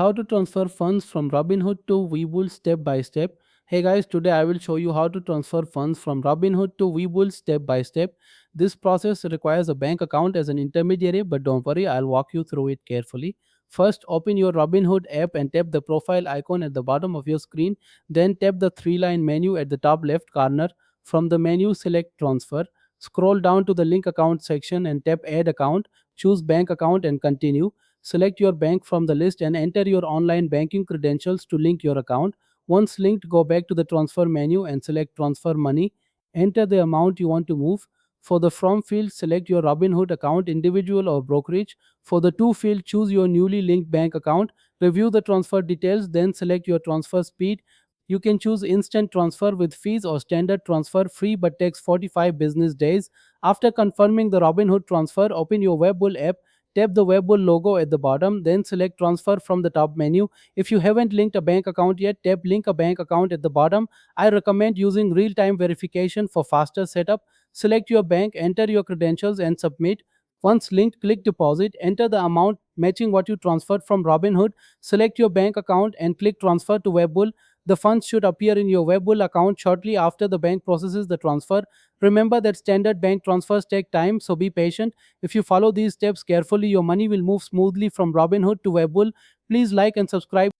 How to transfer funds from Robinhood to Webull step by step. Hey guys, today I will show you how to transfer funds from Robinhood to Webull step by step. This process requires a bank account as an intermediary, but don't worry, I'll walk you through it carefully. First, open your Robinhood app and tap the profile icon at the bottom of your screen. Then tap the three-line menu at the top left corner. From the menu, select transfer. Scroll down to the link account section and tap add account. Choose bank account and continue. Select your bank from the list and enter your online banking credentials to link your account. Once linked, go back to the transfer menu and select transfer money. Enter the amount you want to move. For the from field, select your Robinhood account, individual or brokerage. For the to field, choose your newly linked bank account. Review the transfer details, then select your transfer speed. You can choose instant transfer with fees or standard transfer free but takes 45 business days. After confirming the Robinhood transfer, open your Webull app. Tap the Webull logo at the bottom, then select transfer from the top menu. If you haven't linked a bank account yet, tap link a bank account at the bottom. I recommend using real-time verification for faster setup. Select your bank, enter your credentials and submit. Once linked, click deposit, enter the amount matching what you transferred from Robinhood. Select your bank account and click transfer to Webull. The funds should appear in your Webull account shortly after the bank processes the transfer. Remember that standard bank transfers take time, so be patient. If you follow these steps carefully, your money will move smoothly from Robinhood to Webull. Please like and subscribe.